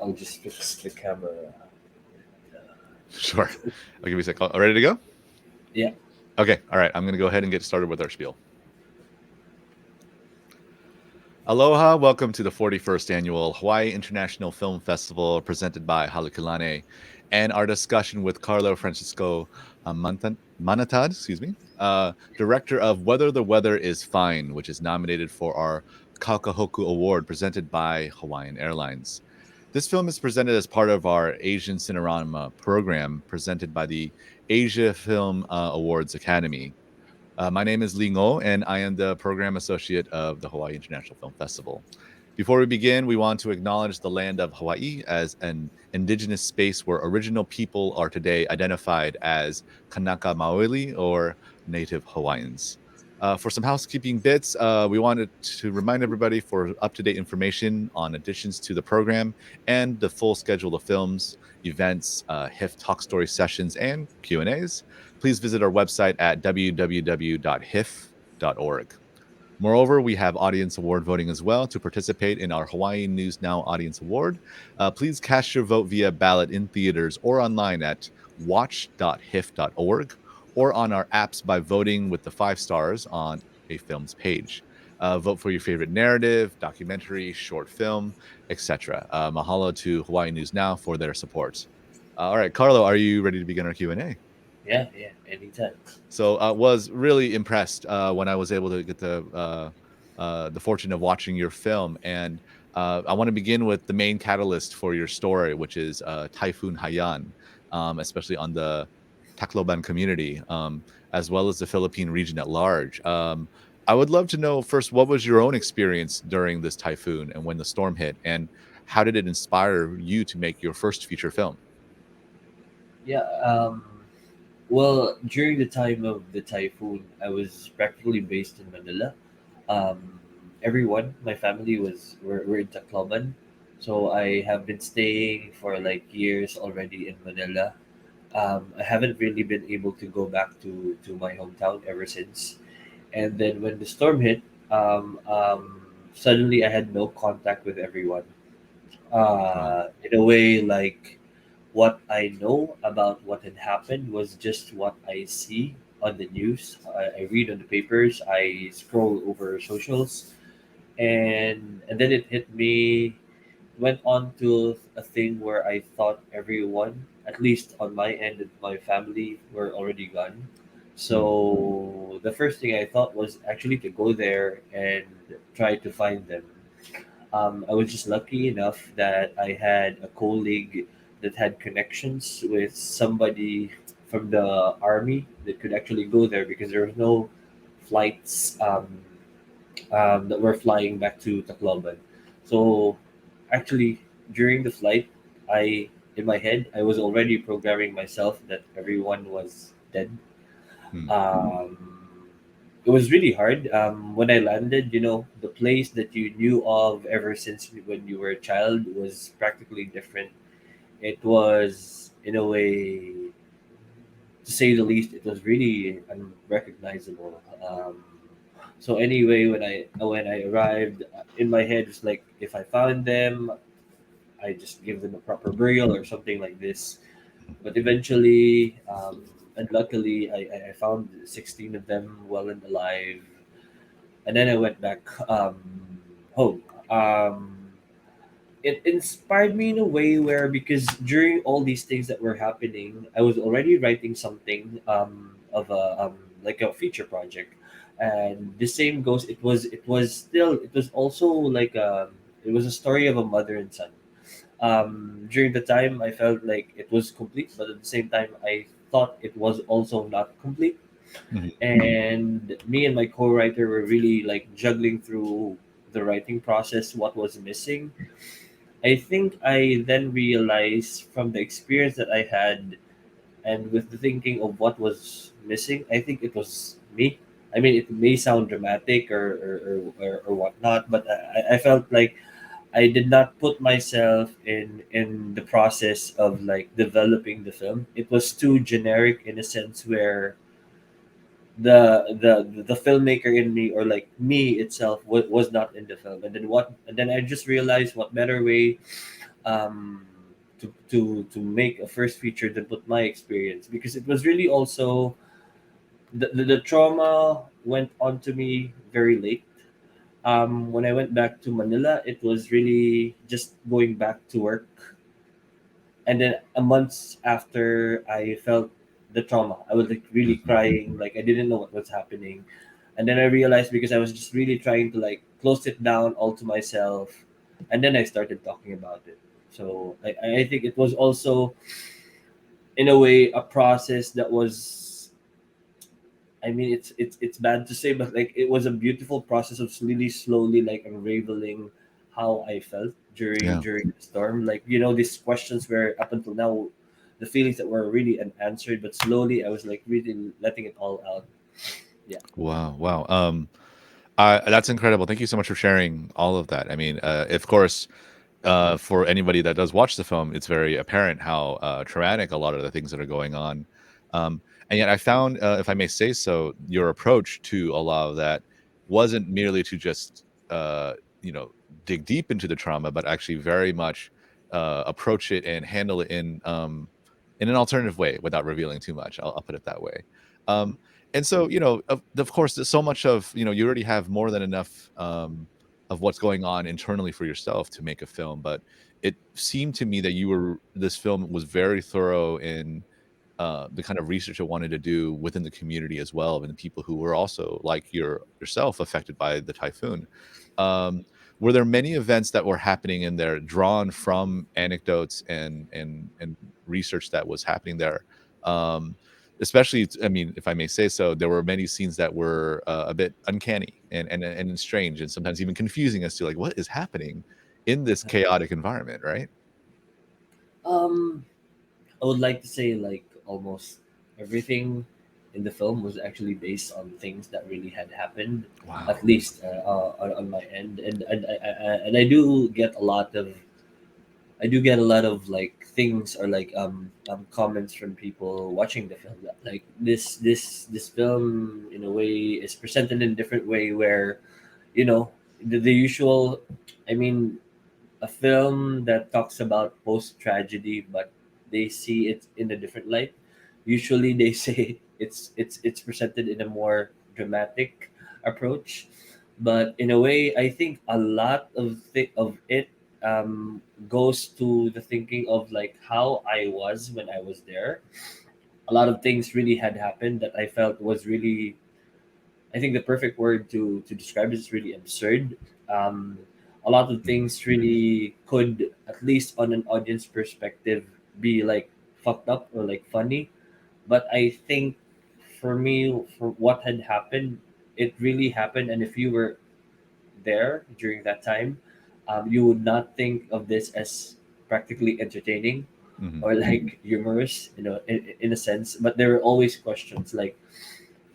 I'll just fix the camera. Sure. I'll give you a sec. Ready to go? Yeah. Okay. All right. I'm going to go ahead and get started with our spiel. Aloha. Welcome to the 41st Annual Hawaii International Film Festival presented by Halekulane and our discussion with Carlo Francisco Manatad, director of Whether the Weather is Fine, which is nominated for our Kaukahoku Award presented by Hawaiian Airlines. This film is presented as part of our Asian Cinerama program presented by the Asia Film Awards Academy. My name is Lee Ngo, and I am the program associate of the Hawaii International Film Festival. Before we begin, we want to acknowledge the land of Hawaii as an indigenous space where original people are today identified as Kanaka Maoli or Native Hawaiians. For some housekeeping bits, we wanted to remind everybody for up-to-date information on additions to the program and the full schedule of films, events, HIF talk story sessions, and Q&As. Please visit our website at www.hif.org. Moreover, we have audience award voting as well. To participate in our Hawaii News Now Audience Award, please cast your vote via ballot in theaters or online at watch.hif.org or on our apps by voting with the 5 stars on a film's page. Vote for your favorite narrative, documentary, short film, etc. Mahalo to Hawaii News Now for their support. All right, Carlo, are you ready to begin our Q&A? Yeah. Yeah. Anytime. So I was really impressed when I was able to get the fortune of watching your film, and I want to begin with the main catalyst for your story, which is Typhoon Haiyan, especially on the Tacloban community, as well as the Philippine region at large. I would love to know first, what was your own experience during this typhoon and when the storm hit, and how did it inspire you to make your first feature film? Yeah. Well, during the time of the typhoon, I was practically based in Manila. Um, Everyone, my family were in Tacloban, so I have been staying for like years already in Manila. I haven't really been able to go back to my hometown ever since. And then when the storm hit, suddenly I had no contact with everyone. Wow. In a way, like what I know about what had happened was just what I see on the news. I read on the papers. I scroll over socials, and then it hit me. Went on to a thing where I thought everyone, at least on my end of my family, were already gone. Hmm. So the first thing I thought was actually to go there and try to find them. I was just lucky enough that I had a colleague that had connections with somebody from the army that could actually go there because there was no flights that were flying back to Tacloban. So actually, during the flight, I in my head I was already programming myself that everyone was dead. Hmm. Um, it was really hard when I landed. You know, the place that you knew of ever since when you were a child was practically different. It was, in a way, to say the least, it was really unrecognizable. So anyway, when I arrived, in my head, it's like if I found them, I just give them a proper burial or something like this. But eventually, and luckily, I found 16 of them well and alive, and then I went back home. It inspired me in a way where, because during all these things that were happening, I was already writing something of a like a feature project, and the same goes. It was also like it was a story of a mother and son. During the time, I felt like it was complete, but at the same time, I thought it was also not complete. Mhm. And me and my co-writer were really like juggling through the writing process, what was missing. I think I then realized from the experience that I had and with the thinking of what was missing, I think it was me. I mean, it may sound dramatic or whatnot, but I felt like I did not put myself in the process of like developing the film. It was too generic in a sense where the filmmaker in me, or like me itself, was not in the film. And then I just realized what better way um, to make a first feature that put my experience, because it was really also the trauma went on to me very late. When I went back to Manila, it was really just going back to work, and then a month after I felt the trauma, I was like really Hmm. crying, like I didn't know what was happening, and then I realized, because I was just really trying to like close it down all to myself, and then I started talking about it. So I think it was also in a way a process that was, I mean, it's bad to say, but like it was a beautiful process of slowly like unraveling how I felt Yeah. during the storm. Like, you know, these questions where up until now, the feelings that were really unanswered, but slowly I was like really letting it all out. Yeah. Wow. Wow. That's incredible. Thank you so much for sharing all of that. I mean, of course, for anybody that does watch the film, it's very apparent how traumatic a lot of the things that are going on. And yet, I found, if I may say so, your approach to a lot of that wasn't merely to just, you know, dig deep into the trauma, but actually very much approach it and handle it in an alternative way without revealing too much. I'll put it that way. Um, and so, you know, of course, there's so much of, you know, you already have more than enough. Of what's going on internally for yourself to make a film, but it seemed to me that this film was very thorough in the kind of research it wanted to do within the community as well, and the people who were also like yourself affected by the typhoon. Um, were there many events that were happening in there, drawn from anecdotes and research that was happening there? Um, Especially, I mean, if I may say so, there were many scenes that were a bit uncanny and strange, and sometimes even confusing as to like what is happening in this chaotic environment, right? Um, I would like to say like almost everything in the film was actually based on things that really had happened, at Wow. least on my end, and I do get a lot of, I do get a lot of like things, or like comments from people watching the film, that like this film in a way is presented in a different way, where, you know, the usual, I mean, a film that talks about post tragedy, but they see it in a different light. Usually, they say it's presented in a more dramatic approach, but in a way, I think a lot of it goes to the thinking of like how I was when I was there. A lot of things really had happened that I felt was really, I think the perfect word to describe it is really absurd. Um, a lot of Mhm. things really could, at least on an audience perspective, be like fucked up or like funny. But I think for me, for what had happened, it really happened. And if you were there during that time, you would not think of this as practically entertaining Mhm. or like humorous, you know, in a sense. But there were always questions like,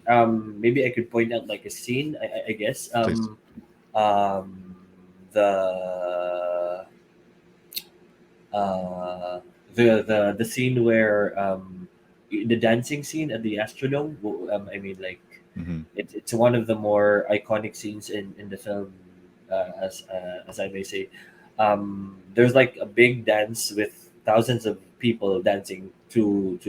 maybe I could point out like a scene, I guess. Please. Um, the uh, the scene where the dancing scene at the Astrodome. I mean, like Mhm. it's one of the more iconic scenes in the film, as I may say. There's like a big dance with thousands of people dancing to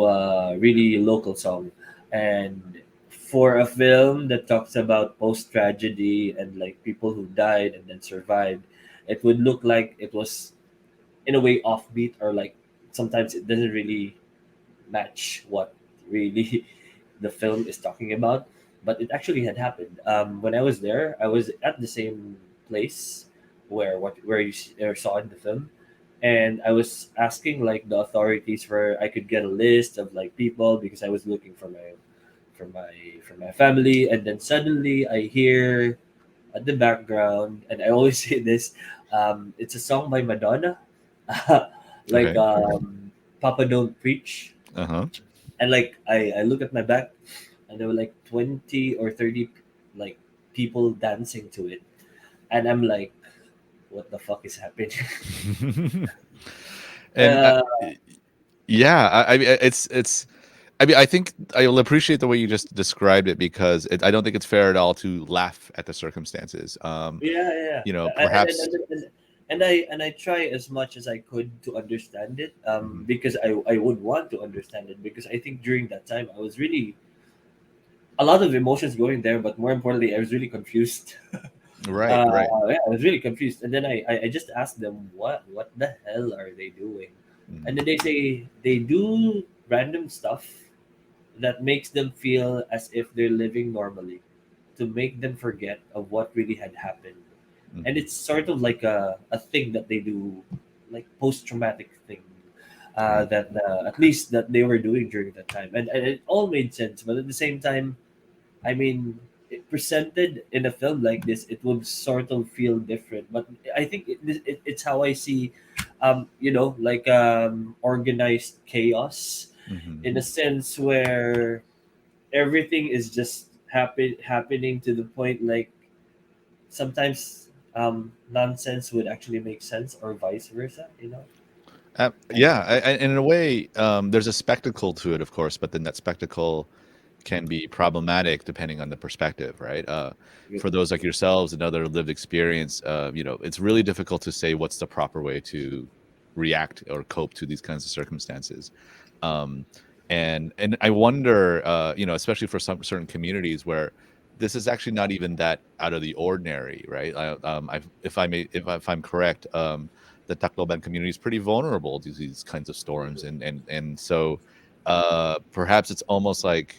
a really local song, and for a film that talks about post tragedy and like people who died and then survived, it would look like it was in a way offbeat, or like sometimes it doesn't really match what really the film is talking about. But it actually had happened. When I was there, I was at the same place where you saw in the film, and I was asking like the authorities where I could get a list of like people, because I was looking for my for my family, and then suddenly I hear at the background, and I always say this, it's a song by Madonna, like Okay. Papa Don't Preach, Uh-huh. and like I look at my back, and there were like 20 or 30 like people dancing to it, and I'm like, what the fuck is happening? And uh, yeah, I mean, it's. I mean, I think I will appreciate the way you just described it, because I don't think it's fair at all to laugh at the circumstances. yeah, yeah, You know, and, and, perhaps. and, and, and I try as much as I could to understand it, Hmm. because I would want to understand it, because I think during that time I was really a lot of emotions going there, but more importantly, I was really confused. Right, right. Yeah, I was really confused, and then I just asked them, what the hell are they doing? And Hmm. then they say they do random stuff that makes them feel as if they're living normally, to make them forget of what really had happened. And Hmm. it's sort of like a thing that they do, like post-traumatic thing, Right. that at least that they were doing during that time, and it all made sense. But at the same time, I mean, it presented in a film like this, it would sort of feel different. But I think it's how I see, like organized chaos, Hmm. in a sense where everything is just happening to the point like sometimes nonsense would actually make sense, or vice versa. Yeah, and in a way, there's a spectacle to it, of course, but then that spectacle can be problematic depending on the perspective, right? Yep. For those like yourselves, another lived experience, it's really difficult to say what's the proper way to react or cope to these kinds of circumstances. Um, and I wonder, especially for some certain communities where this is actually not even that out of the ordinary, right? If I'm correct, the Tacloban community is pretty vulnerable to these kinds of storms, and so perhaps it's almost like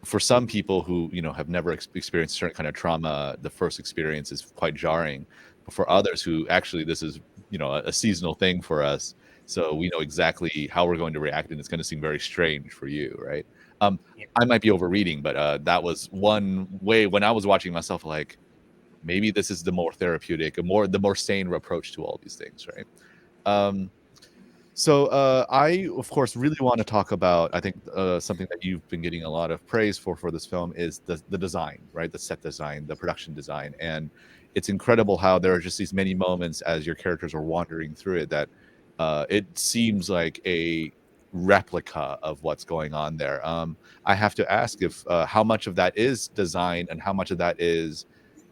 for some people who have never experienced certain kind of trauma, the first experience is quite jarring. But for Yeah. others who actually this is a seasonal thing for us, so we know exactly how we're going to react, and it's going to seem very strange for you, right? Um, Yeah. I might be overreading, but that was one way when I was watching myself, like maybe this is the more therapeutic, the more sane approach to all these things, right? Um, so I, of course, really want to talk about. I think something that you've been getting a lot of praise for this film is the design, right? The set design, the production design, and it's incredible how there are just these many moments as your characters are wandering through it that it seems like a replica of what's going on there. I have to ask if how much of that is design and how much of that is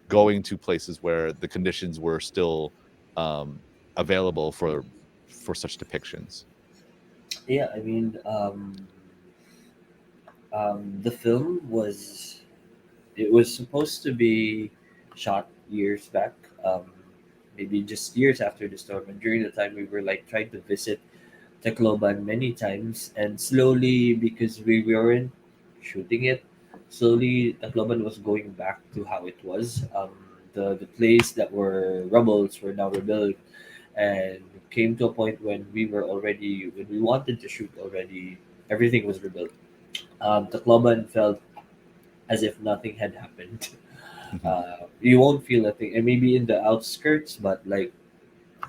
going to places where the conditions were still um, available for such depictions. Yeah, I mean, the film was, it was supposed to be shot years back, um, maybe just years after the storm. And during the time, we were like trying to visit Tacloban many times, and slowly, because we weren't shooting it, slowly Tacloban was going back to how it was. The place that were rubbles were now rebuilt, and came to a point when we wanted to shoot already, everything was rebuilt. Tacloban felt as if nothing had happened. Mhm. You won't feel a thing, and maybe in the outskirts, but like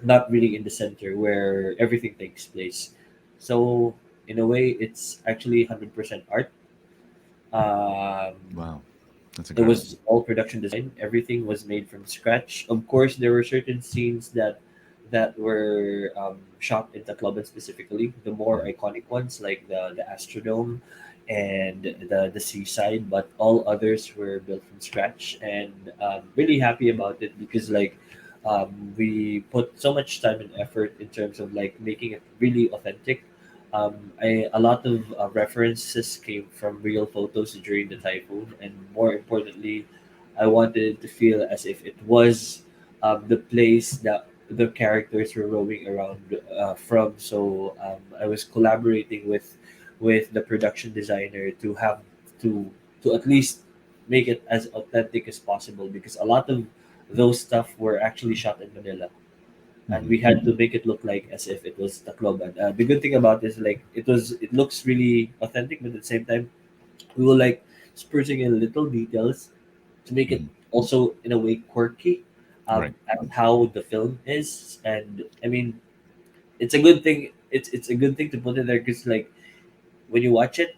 not really in the center where everything takes place. So in a way, it's actually 100% art. Um, Wow, that's it incredible. was all production design. Everything was made from scratch. Of course, there were certain scenes that were shot in Tacloban specifically. The more Mhm. iconic ones, like the Astrodome and the seaside, but all others were built from scratch. And really happy about it, because like we put so much time and effort in terms of like making it really authentic. A lot of references came from real photos during the typhoon, and more importantly, I wanted to feel as if it was the place that the characters were roaming around from. So I was collaborating with the production designer to have to to at least make it as authentic as possible, because a lot of those stuff were actually shot in Manila, and Mhm. we had to make it look like as if it was Tacloban. The good thing about this, like it looks really authentic, but at the same time, we were like sprucing in little details to make it Mhm. also in a way quirky, Right. at how the film is. And I mean, it's a good thing. It's a good thing to put in there, because like when you watch it,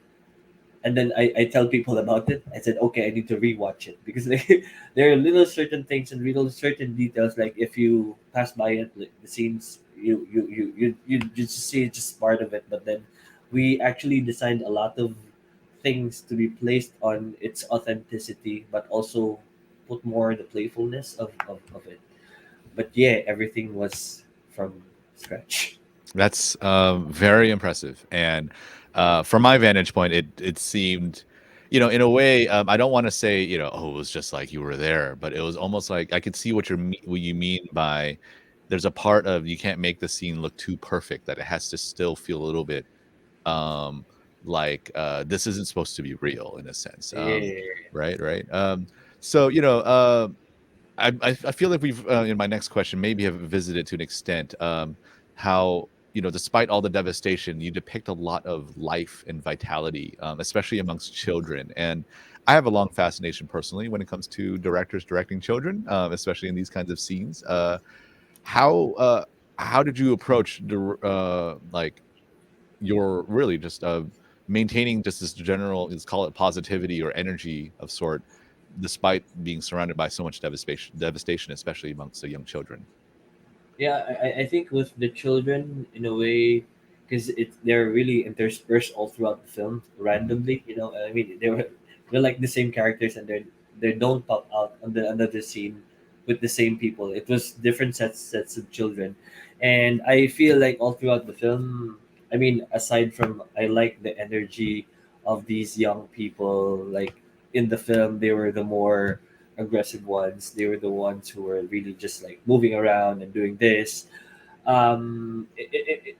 and then I tell people about it. I said, okay, I need to rewatch it, because like, there are little certain things and little certain details. Like if you pass by it, like the scenes, you just see it's just part of it. But then we actually designed a lot of things to be placed on its authenticity, but also put more the playfulness of it. but yeah, everything was from scratch. That's very impressive. And from my vantage point, it seemed, in a way, I don't want to say, oh, it was just like you were there, but it was almost like I could see what you mean by there's a part of you can't make the scene look too perfect, that it has to still feel a little bit um like this isn't supposed to be real in a sense. Yeah, Right, right. So I feel like we've in my next question maybe have visited to an extent how despite all the devastation, you depict a lot of life and vitality, especially amongst children. And I have a long fascination personally when it comes to directors directing children, especially in these kinds of scenes. How how did you approach like you're really just maintaining just this general, let's call it positivity or energy of sort, despite being surrounded by so much devastation, especially amongst the young children. yeah. I think with the children in a way, because they're really interspersed all throughout the film Mhm, randomly. I mean they're like the same characters, and they don't pop out on the another scene with the same people. It was different sets of children, and I feel like all throughout the film. I mean, aside from I like the energy of these young people, like in the film, they were the more aggressive ones. They were the ones who were really just like moving around and doing this.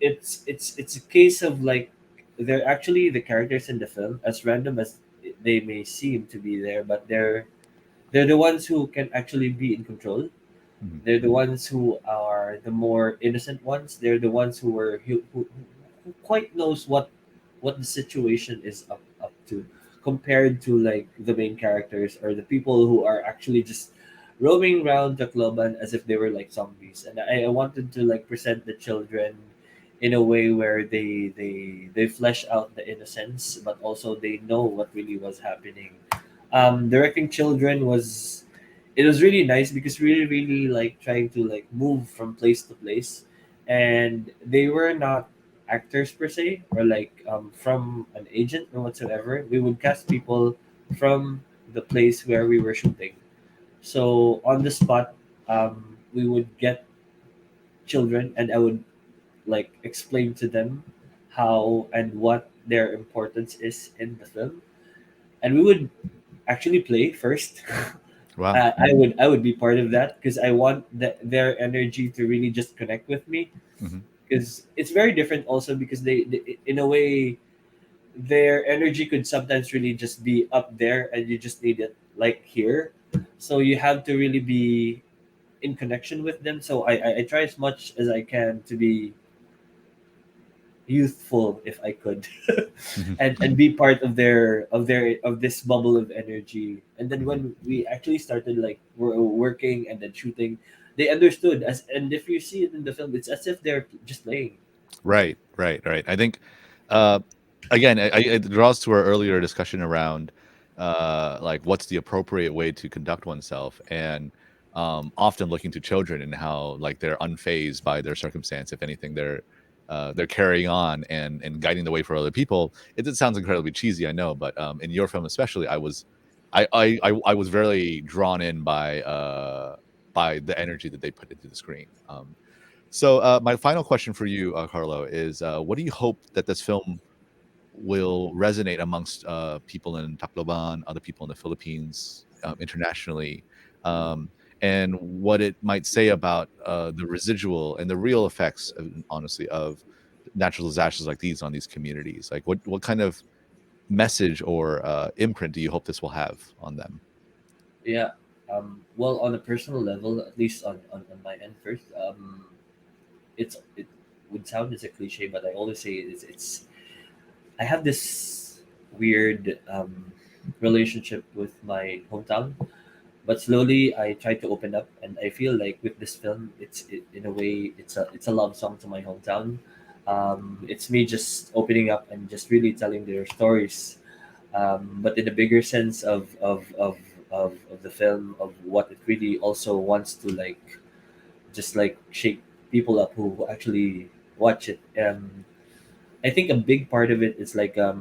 It's a case of like they're actually the characters in the film, as random as they may seem to be there, but they're the ones who can actually be in control. mhm, They're the ones who are the more innocent ones. They're the ones who quite knows what the situation is up to, compared to like the main characters or the people who are actually just roaming around Tacloban as if they were like zombies. And I wanted to like present the children in a way where they flesh out the innocence, but also they know what really was happening. Directing children was, it was really nice because really like trying to like move from place to place, and they were not actors per se, or like from an agent or whatsoever. We would cast people from the place where we were shooting, so on the spot, we would get children, and I would like explain to them how and what their importance is in the film, and we would actually play first. wow. I would be part of that because I want their energy to really just connect with me, Mhm, because it's very different also because they in a way their energy could sometimes really just be up there and you just need it like here, so you have to really be in connection with them. So I try as much as I can to be youthful if I could, mhm, and be part of this bubble of energy. And then mhm. when we actually started like working and then shooting, they understood as, and if you see it in the film, it's as if they're just playing. Right, right, right. I think, uh, again, it draws to our earlier discussion around, like what's the appropriate way to conduct oneself, and often looking to children and how like they're unfazed by their circumstance. If anything, they're carrying on and guiding the way for other people. It sounds incredibly cheesy, I know, but in your film especially, I was very drawn in by the energy that they put into the screen. So, my final question for you, Carlo, is what do you hope that this film will resonate amongst people in Tacloban, other people in the Philippines, internationally, um, and what it might say about the residual and the real effects, honestly, of natural disasters like these on these communities? Like, what kind of message or imprint do you hope this will have on them? Yeah. Well, on a personal level, at least on my end first, it would sound as a cliche, but I always say it's I have this weird relationship with my hometown, but slowly I try to open up, and I feel like with this film, in a way it's a love song to my hometown. It's me just opening up and just really telling their stories, but in a bigger sense of the film, of what it really also wants to like just like shake people up who actually watch it. I think a big part of it is like it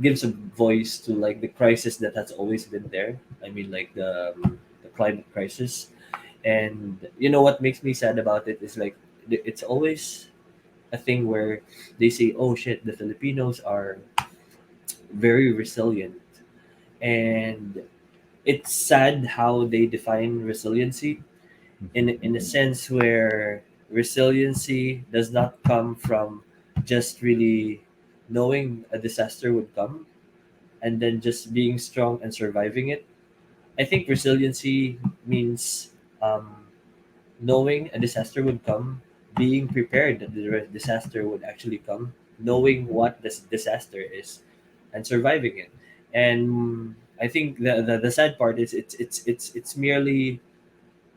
gives a voice to like the crisis that has always been there. I mean, like the climate crisis. And you know what makes me sad about it is like it's always a thing where they say, "Oh shit, the Filipinos are very resilient," and it's sad how they define resiliency Hmm. in a sense where resiliency does not come from just really knowing a disaster would come and then just being strong and surviving it. I think resiliency means um, knowing a disaster would come, being prepared that the disaster would actually come, Hmm. knowing what this disaster is, and surviving it. And I think the sad part is it's merely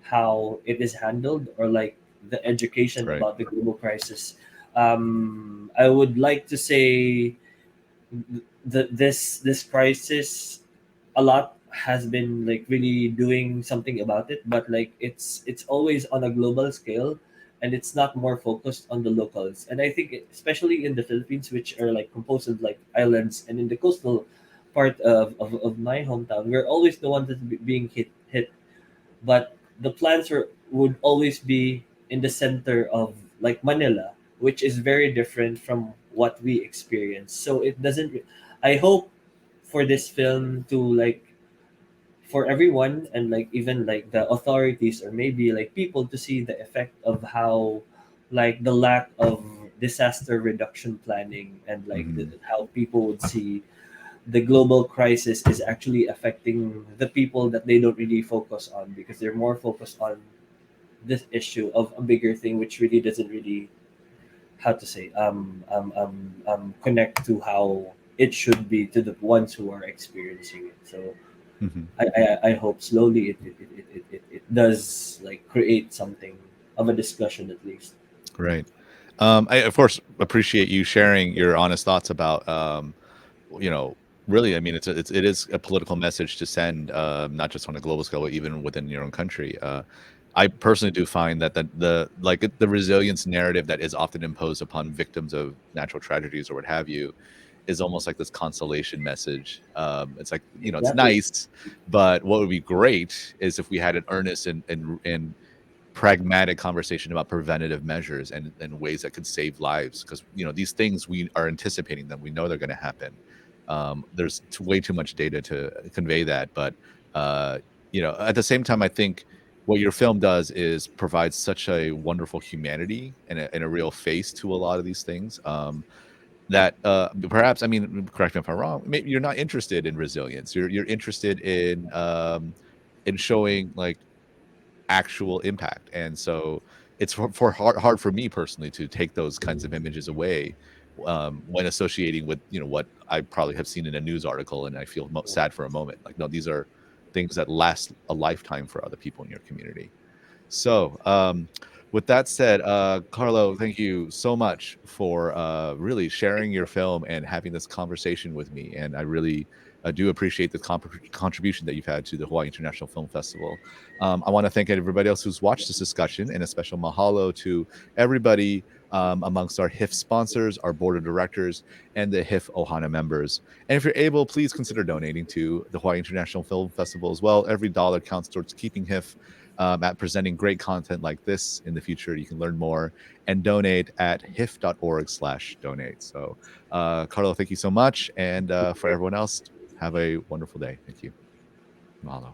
how it is handled or like the education Right. about the global crisis. I would like to say this crisis a lot has been like really doing something about it, but like it's always on a global scale and it's not more focused on the locals. And I think especially in the Philippines, which are like composed of like islands, and in the coastal part of my hometown, we're always the ones that's being hit, but the plants would always be in the center of like Manila, which is very different from what we experience. So it doesn't. I hope for this film to like for everyone and like even like the authorities or maybe like people to see the effect of how like the lack of disaster reduction planning and like Hmm. how people would see the global crisis is actually affecting the people that they don't really focus on because they're more focused on this issue of a bigger thing which really doesn't really how to say connect to how it should be to the ones who are experiencing it. So Hmm. I hope slowly it does like create something of a discussion at least. Right. I of course appreciate you sharing your honest thoughts about you know, really, I mean, it is a political message to send, not just on a global scale, but even within your own country. I personally do find that the resilience narrative that is often imposed upon victims of natural tragedies or what have you is almost like this consolation message. It's like, it's Exactly. nice, but what would be great is if we had an earnest and pragmatic conversation about preventative measures and ways that could save lives, because these things, we are anticipating them, we know they're going to happen. There's way too much data to convey that, but uh at the same time, I think what your film does is provide such a wonderful humanity and a real face to a lot of these things, that perhaps, I mean, correct me if I'm wrong, maybe you're not interested in resilience, you're interested in showing like actual impact. And so it's hard for me personally to take those kinds of images away, when associating with what I probably have seen in a news article, and I feel sad for a moment. Like, no, these are things that last a lifetime for other people in your community. So, with that said, Carlo, thank you so much for really sharing your film and having this conversation with me. And I really do appreciate the contribution that you've had to the Hawaii International Film Festival. I want to thank everybody else who's watched this discussion, and a special mahalo to everybody amongst our HIF sponsors, our board of directors, and the HIF Ohana members. And if you're able, please consider donating to the Hawaii International Film Festival as well. Every dollar counts towards keeping HIF at presenting great content like this in the future. You can learn more and donate at hif.org/donate. So, Carlo, thank you so much. And for everyone else, have a wonderful day. Thank you. Mahalo.